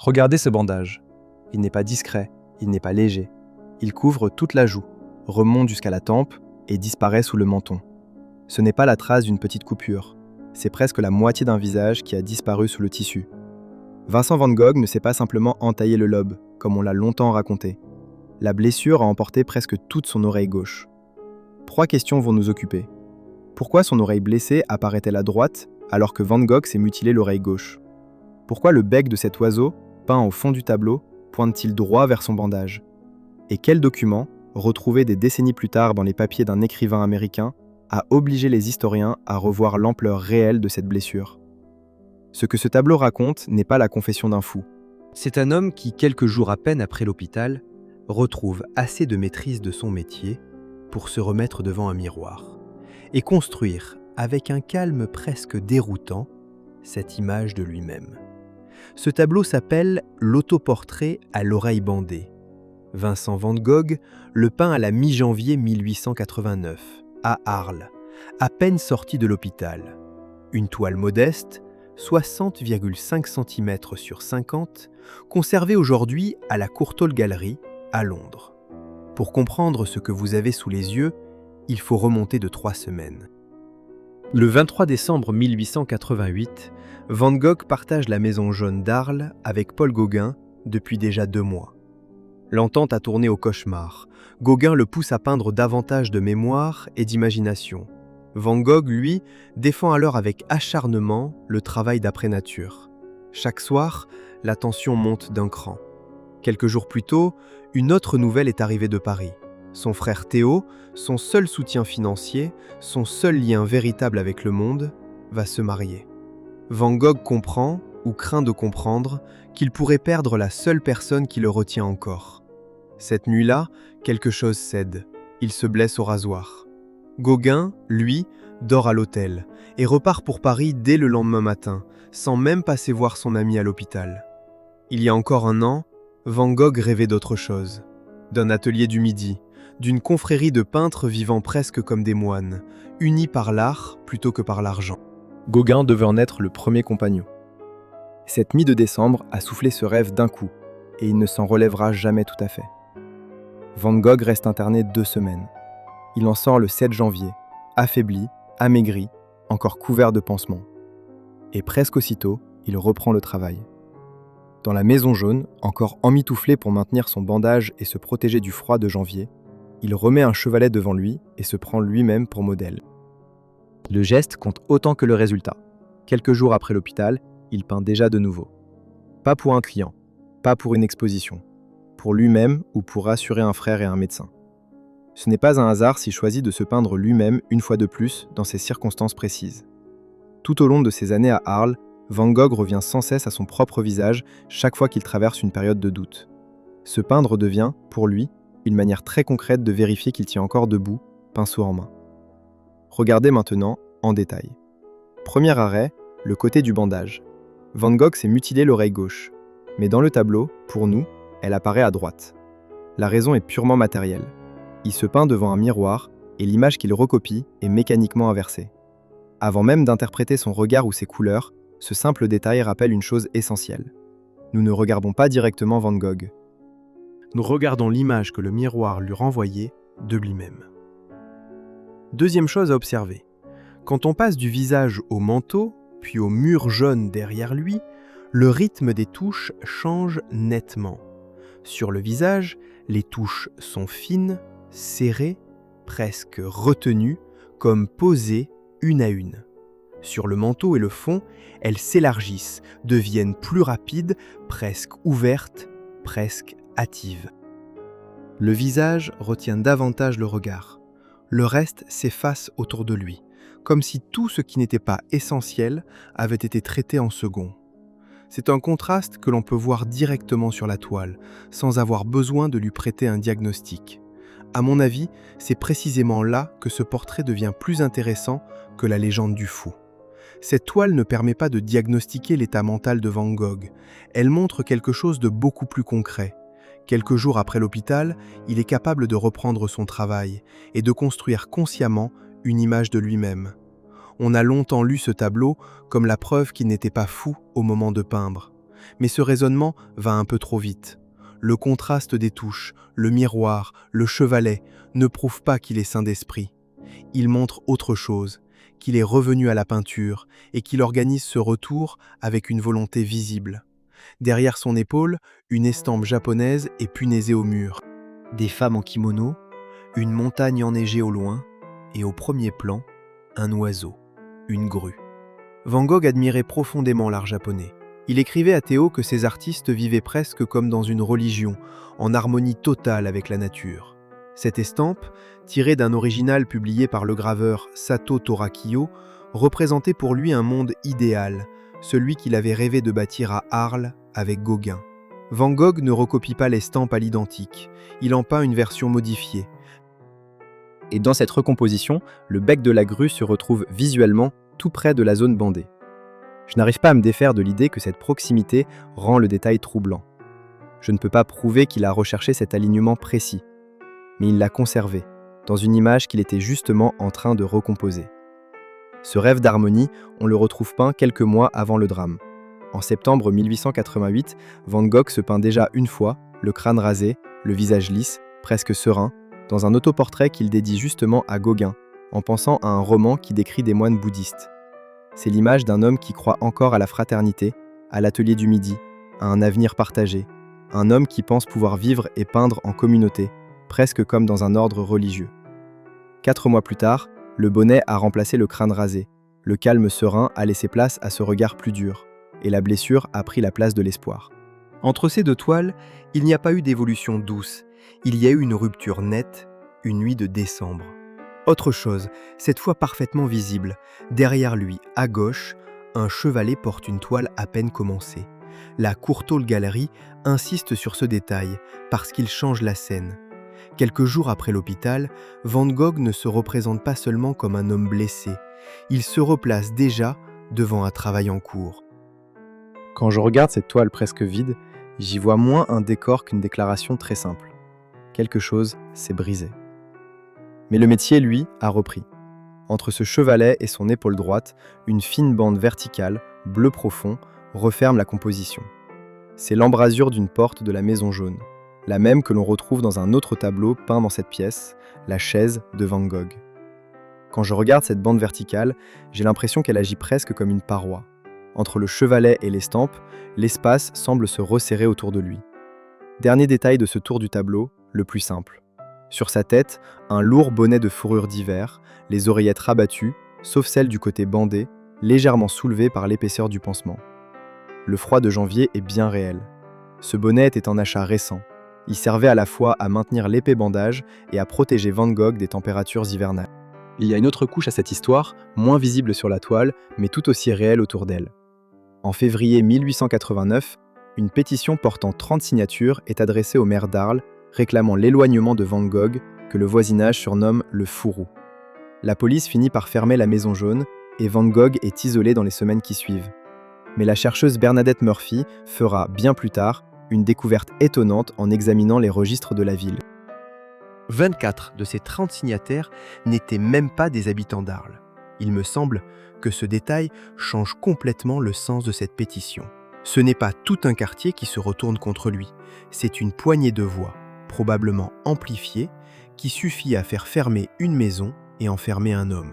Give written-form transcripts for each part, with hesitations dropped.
Regardez ce bandage. Il n'est pas discret, il n'est pas léger. Il couvre toute la joue, remonte jusqu'à la tempe et disparaît sous le menton. Ce n'est pas la trace d'une petite coupure, c'est presque la moitié d'un visage qui a disparu sous le tissu. Vincent van Gogh ne s'est pas simplement entaillé le lobe, comme on l'a longtemps raconté. La blessure a emporté presque toute son oreille gauche. 3 questions vont nous occuper. Pourquoi son oreille blessée apparaît-elle à droite alors que Van Gogh s'est mutilé l'oreille gauche? Pourquoi le bec de cet oiseau, peint au fond du tableau, pointe-t-il droit vers son bandage? Et quel document, retrouvé des décennies plus tard dans les papiers d'un écrivain américain, a obligé les historiens à revoir l'ampleur réelle de cette blessure? Ce que ce tableau raconte n'est pas la confession d'un fou. C'est un homme qui, quelques jours à peine après l'hôpital, retrouve assez de maîtrise de son métier pour se remettre devant un miroir et construire, avec un calme presque déroutant, cette image de lui-même. Ce tableau s'appelle « L'autoportrait à l'oreille bandée ». Vincent van Gogh le peint à la mi-janvier 1889, à Arles, à peine sorti de l'hôpital. Une toile modeste, 60,5 cm sur 50, conservée aujourd'hui à la Courtauld Gallery, à Londres. Pour comprendre ce que vous avez sous les yeux, il faut remonter de 3 semaines. Le 23 décembre 1888, Van Gogh partage la Maison Jaune d'Arles avec Paul Gauguin depuis déjà 2 mois. L'entente a tourné au cauchemar. Gauguin le pousse à peindre davantage de mémoire et d'imagination. Van Gogh, lui, défend alors avec acharnement le travail d'après nature. Chaque soir, la tension monte d'un cran. Quelques jours plus tôt, une autre nouvelle est arrivée de Paris. Son frère Théo, son seul soutien financier, son seul lien véritable avec le monde, va se marier. Van Gogh comprend, ou craint de comprendre, qu'il pourrait perdre la seule personne qui le retient encore. Cette nuit-là, quelque chose cède. Il se blesse au rasoir. Gauguin, lui, dort à l'hôtel et repart pour Paris dès le lendemain matin, sans même passer voir son ami à l'hôpital. Il y a encore 1 an, Van Gogh rêvait d'autre chose. D'un atelier du Midi, d'une confrérie de peintres vivant presque comme des moines, unis par l'art plutôt que par l'argent. Gauguin devait en être le premier compagnon. Cette mi de décembre a soufflé ce rêve d'un coup, et il ne s'en relèvera jamais tout à fait. Van Gogh reste interné 2 semaines. Il en sort le 7 janvier, affaibli, amaigri, encore couvert de pansements. Et presque aussitôt, il reprend le travail. Dans la Maison Jaune, encore emmitouflé pour maintenir son bandage et se protéger du froid de janvier, il remet un chevalet devant lui et se prend lui-même pour modèle. Le geste compte autant que le résultat. Quelques jours après l'hôpital, il peint déjà de nouveau. Pas pour un client, pas pour une exposition, pour lui-même ou pour rassurer un frère et un médecin. Ce n'est pas un hasard s'il choisit de se peindre lui-même une fois de plus dans ces circonstances précises. Tout au long de ses années à Arles, Van Gogh revient sans cesse à son propre visage chaque fois qu'il traverse une période de doute. Se peindre devient, pour lui, une manière très concrète de vérifier qu'il tient encore debout, pinceau en main. Regardez maintenant, en détail. Premier arrêt, le côté du bandage. Van Gogh s'est mutilé l'oreille gauche, mais dans le tableau, pour nous, elle apparaît à droite. La raison est purement matérielle. Il se peint devant un miroir et l'image qu'il recopie est mécaniquement inversée. Avant même d'interpréter son regard ou ses couleurs, ce simple détail rappelle une chose essentielle. Nous ne regardons pas directement Van Gogh. Nous regardons l'image que le miroir lui renvoyait de lui-même. Deuxième chose à observer. Quand on passe du visage au manteau, puis au mur jaune derrière lui, le rythme des touches change nettement. Sur le visage, les touches sont fines, serrées, presque retenues, comme posées une à une. Sur le manteau et le fond, elles s'élargissent, deviennent plus rapides, presque ouvertes, presque hâtives. Le visage retient davantage le regard. Le reste s'efface autour de lui, comme si tout ce qui n'était pas essentiel avait été traité en second. C'est un contraste que l'on peut voir directement sur la toile, sans avoir besoin de lui prêter un diagnostic. À mon avis, c'est précisément là que ce portrait devient plus intéressant que la légende du fou. Cette toile ne permet pas de diagnostiquer l'état mental de Van Gogh. Elle montre quelque chose de beaucoup plus concret. Quelques jours après l'hôpital, il est capable de reprendre son travail et de construire consciemment une image de lui-même. On a longtemps lu ce tableau comme la preuve qu'il n'était pas fou au moment de peindre. Mais ce raisonnement va un peu trop vite. Le contraste des touches, le miroir, le chevalet ne prouvent pas qu'il est sain d'esprit. Il montre autre chose, qu'il est revenu à la peinture et qu'il organise ce retour avec une volonté visible. Derrière son épaule, une estampe japonaise est punaisée au mur. Des femmes en kimono, une montagne enneigée au loin, et au premier plan, un oiseau, une grue. Van Gogh admirait profondément l'art japonais. Il écrivait à Théo que ces artistes vivaient presque comme dans une religion, en harmonie totale avec la nature. Cette estampe, tirée d'un original publié par le graveur Sato Torakiyo, représentait pour lui un monde idéal, celui qu'il avait rêvé de bâtir à Arles avec Gauguin. Van Gogh ne recopie pas l'estampe à l'identique, il en peint une version modifiée. Et dans cette recomposition, le bec de la grue se retrouve visuellement tout près de la zone bandée. Je n'arrive pas à me défaire de l'idée que cette proximité rend le détail troublant. Je ne peux pas prouver qu'il a recherché cet alignement précis, mais il l'a conservé, dans une image qu'il était justement en train de recomposer. Ce rêve d'harmonie, on le retrouve peint quelques mois avant le drame. En septembre 1888, Van Gogh se peint déjà une fois, le crâne rasé, le visage lisse, presque serein, dans un autoportrait qu'il dédie justement à Gauguin, en pensant à un roman qui décrit des moines bouddhistes. C'est l'image d'un homme qui croit encore à la fraternité, à l'atelier du midi, à un avenir partagé, un homme qui pense pouvoir vivre et peindre en communauté, presque comme dans un ordre religieux. 4 mois plus tard, le bonnet a remplacé le crâne rasé, le calme serein a laissé place à ce regard plus dur, et la blessure a pris la place de l'espoir. Entre ces deux toiles, il n'y a pas eu d'évolution douce, il y a eu une rupture nette, une nuit de décembre. Autre chose, cette fois parfaitement visible, derrière lui, à gauche, un chevalet porte une toile à peine commencée. La Courtauld Galerie insiste sur ce détail, parce qu'il change la scène. Quelques jours après l'hôpital, Van Gogh ne se représente pas seulement comme un homme blessé, il se replace déjà devant un travail en cours. Quand je regarde cette toile presque vide, j'y vois moins un décor qu'une déclaration très simple. Quelque chose s'est brisé. Mais le métier, lui, a repris. Entre ce chevalet et son épaule droite, une fine bande verticale, bleu profond, referme la composition. C'est l'embrasure d'une porte de la Maison Jaune, la même que l'on retrouve dans un autre tableau peint dans cette pièce, la chaise de Van Gogh. Quand je regarde cette bande verticale, j'ai l'impression qu'elle agit presque comme une paroi. Entre le chevalet et l'estampe, l'espace semble se resserrer autour de lui. Dernier détail de ce tour du tableau, le plus simple. Sur sa tête, un lourd bonnet de fourrure d'hiver, les oreillettes rabattues, sauf celle du côté bandé, légèrement soulevée par l'épaisseur du pansement. Le froid de janvier est bien réel. Ce bonnet était en achat récent. Il servait à la fois à maintenir l'épais bandage et à protéger Van Gogh des températures hivernales. Il y a une autre couche à cette histoire, moins visible sur la toile, mais tout aussi réelle autour d'elle. En février 1889, une pétition portant 30 signatures est adressée au maire d'Arles, réclamant l'éloignement de Van Gogh, que le voisinage surnomme le fourreau. La police finit par fermer la Maison Jaune et Van Gogh est isolé dans les semaines qui suivent. Mais la chercheuse Bernadette Murphy fera, bien plus tard, une découverte étonnante en examinant les registres de la ville. 24 de ces 30 signataires n'étaient même pas des habitants d'Arles. Il me semble que ce détail change complètement le sens de cette pétition. Ce n'est pas tout un quartier qui se retourne contre lui, c'est une poignée de voix, probablement amplifiée, qui suffit à faire fermer une maison et enfermer un homme.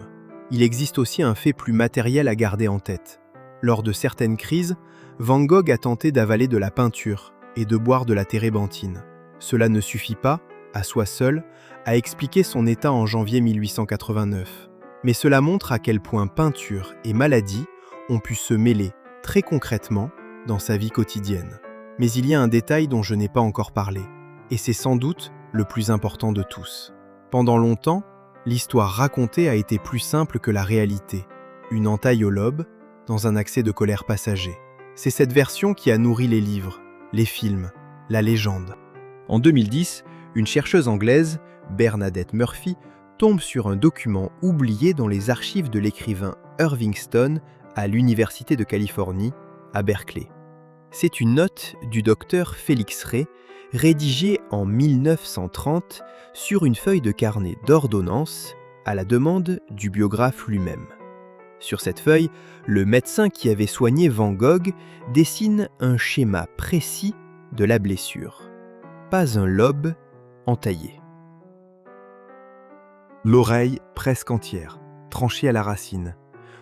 Il existe aussi un fait plus matériel à garder en tête. Lors de certaines crises, Van Gogh a tenté d'avaler de la peinture et de boire de la térébenthine. Cela ne suffit pas, à soi seul, à expliquer son état en janvier 1889. Mais cela montre à quel point peinture et maladie ont pu se mêler, très concrètement, dans sa vie quotidienne. Mais il y a un détail dont je n'ai pas encore parlé, et c'est sans doute le plus important de tous. Pendant longtemps, l'histoire racontée a été plus simple que la réalité. Une entaille au lobe, dans un accès de colère passager. C'est cette version qui a nourri les livres, les films, la légende. En 2010, une chercheuse anglaise, Bernadette Murphy, tombe sur un document oublié dans les archives de l'écrivain Irving Stone à l'Université de Californie, à Berkeley. C'est une note du docteur Félix Rey, rédigée en 1930 sur une feuille de carnet d'ordonnance à la demande du biographe lui-même. Sur cette feuille, le médecin qui avait soigné Van Gogh dessine un schéma précis de la blessure. Pas un lobe entaillé. L'oreille presque entière, tranchée à la racine,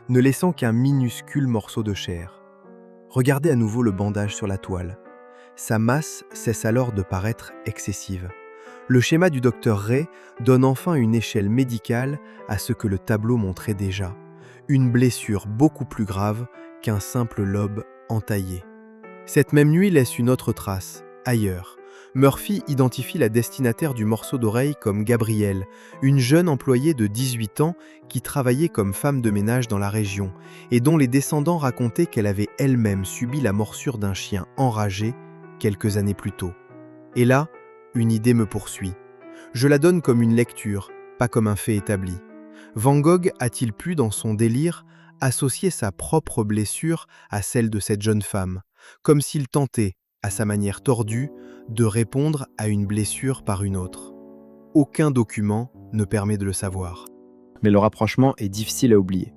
ne laissant qu'un minuscule morceau de chair. Regardez à nouveau le bandage sur la toile. Sa masse cesse alors de paraître excessive. Le schéma du docteur Ray donne enfin une échelle médicale à ce que le tableau montrait déjà. Une blessure beaucoup plus grave qu'un simple lobe entaillé. Cette même nuit laisse une autre trace, ailleurs. Murphy identifie la destinataire du morceau d'oreille comme Gabrielle, une jeune employée de 18 ans qui travaillait comme femme de ménage dans la région et dont les descendants racontaient qu'elle avait elle-même subi la morsure d'un chien enragé quelques années plus tôt. Et là, une idée me poursuit. Je la donne comme une lecture, pas comme un fait établi. Van Gogh a-t-il pu, dans son délire, associer sa propre blessure à celle de cette jeune femme, comme s'il tentait, à sa manière tordue, de répondre à une blessure par une autre? Aucun document ne permet de le savoir. Mais le rapprochement est difficile à oublier.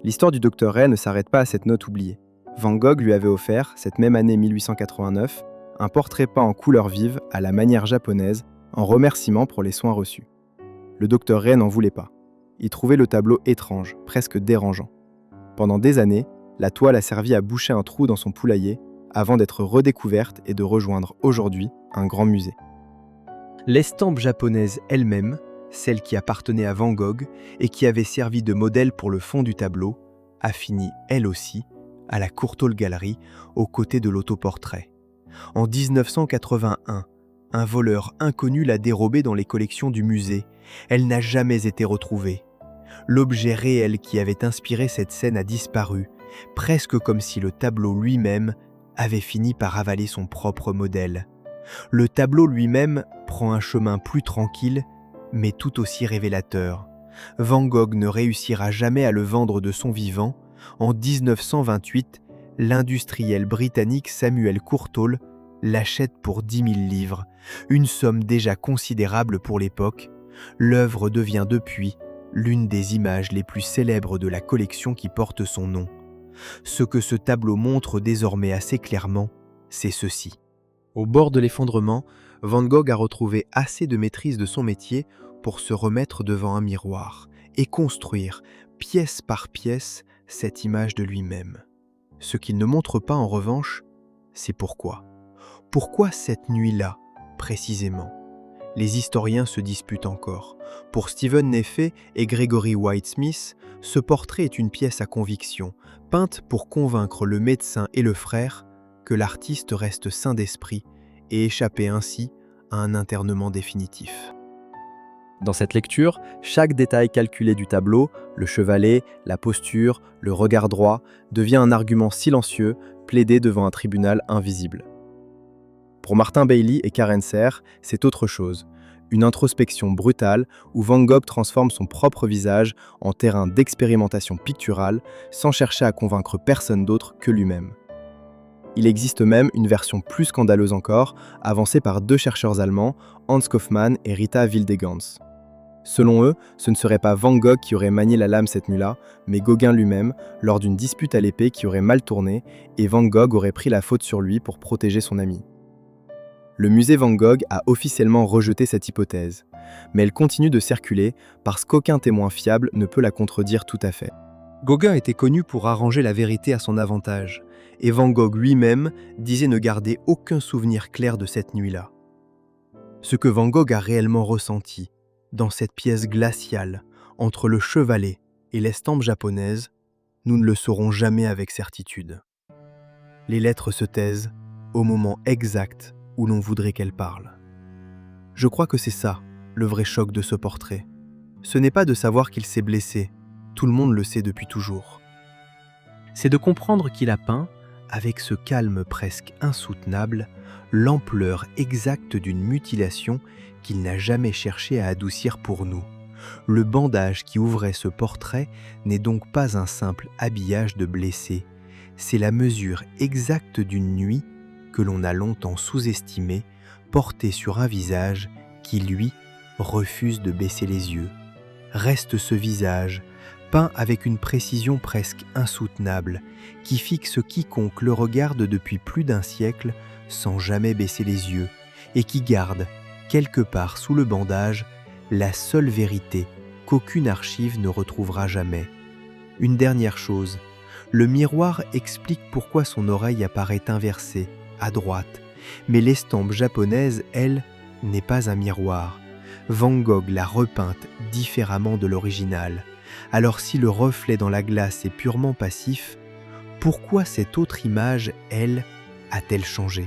L'histoire du Dr Ray ne s'arrête pas à cette note oubliée. Van Gogh lui avait offert, cette même année 1889, un portrait peint en couleurs vives à la manière japonaise, en remerciement pour les soins reçus. Le Dr Ray n'en voulait pas. Il trouvait le tableau étrange, presque dérangeant. Pendant des années, la toile a servi à boucher un trou dans son poulailler, avant d'être redécouverte et de rejoindre aujourd'hui un grand musée. L'estampe japonaise elle-même, celle qui appartenait à Van Gogh et qui avait servi de modèle pour le fond du tableau, a fini, elle aussi, à la Courtauld Gallery, aux côtés de l'autoportrait. En 1981, un voleur inconnu l'a dérobée dans les collections du musée. Elle n'a jamais été retrouvée. L'objet réel qui avait inspiré cette scène a disparu, presque comme si le tableau lui-même avait fini par avaler son propre modèle. Le tableau lui-même prend un chemin plus tranquille, mais tout aussi révélateur. Van Gogh ne réussira jamais à le vendre de son vivant. En 1928, l'industriel britannique Samuel Courtauld l'achète pour 10 000 livres, une somme déjà considérable pour l'époque. L'œuvre devient depuis l'une des images les plus célèbres de la collection qui porte son nom. Ce que ce tableau montre désormais assez clairement, c'est ceci. Au bord de l'effondrement, Van Gogh a retrouvé assez de maîtrise de son métier pour se remettre devant un miroir et construire, pièce par pièce, cette image de lui-même. Ce qu'il ne montre pas en revanche, c'est pourquoi. Pourquoi cette nuit-là, précisément? Les historiens se disputent encore. Pour Stephen Neff et Gregory White-Smith, ce portrait est une pièce à conviction, peinte pour convaincre le médecin et le frère que l'artiste reste sain d'esprit et échapper ainsi à un internement définitif. Dans cette lecture, chaque détail calculé du tableau, le chevalet, la posture, le regard droit, devient un argument silencieux plaidé devant un tribunal invisible. Pour Martin Bailey et Karen Serre, c'est autre chose. Une introspection brutale où Van Gogh transforme son propre visage en terrain d'expérimentation picturale sans chercher à convaincre personne d'autre que lui-même. Il existe même une version plus scandaleuse encore, avancée par deux chercheurs allemands, Hans Kaufmann et Rita Wildegans. Selon eux, ce ne serait pas Van Gogh qui aurait manié la lame cette nuit-là, mais Gauguin lui-même, lors d'une dispute à l'épée qui aurait mal tourné, et Van Gogh aurait pris la faute sur lui pour protéger son ami. Le musée Van Gogh a officiellement rejeté cette hypothèse, mais elle continue de circuler parce qu'aucun témoin fiable ne peut la contredire tout à fait. Gauguin était connu pour arranger la vérité à son avantage, et Van Gogh lui-même disait ne garder aucun souvenir clair de cette nuit-là. Ce que Van Gogh a réellement ressenti, dans cette pièce glaciale, entre le chevalet et l'estampe japonaise, nous ne le saurons jamais avec certitude. Les lettres se taisent au moment exact où l'on voudrait qu'elles parlent. Je crois que c'est ça, le vrai choc de ce portrait. Ce n'est pas de savoir qu'il s'est blessé, tout le monde le sait depuis toujours. C'est de comprendre qu'il a peint, avec ce calme presque insoutenable, l'ampleur exacte d'une mutilation qu'il n'a jamais cherché à adoucir pour nous. Le bandage qui ouvrait ce portrait n'est donc pas un simple habillage de blessé, c'est la mesure exacte d'une nuit que l'on a longtemps sous-estimée, portée sur un visage qui, lui, refuse de baisser les yeux. Reste ce visage, peint avec une précision presque insoutenable, qui fixe quiconque le regarde depuis plus d'un siècle sans jamais baisser les yeux, et qui garde, quelque part sous le bandage, la seule vérité qu'aucune archive ne retrouvera jamais. Une dernière chose, le miroir explique pourquoi son oreille apparaît inversée, à droite, mais l'estampe japonaise, elle, n'est pas un miroir. Van Gogh l'a repeinte différemment de l'original. Alors si le reflet dans la glace est purement passif, pourquoi cette autre image, elle, a-t-elle changé ?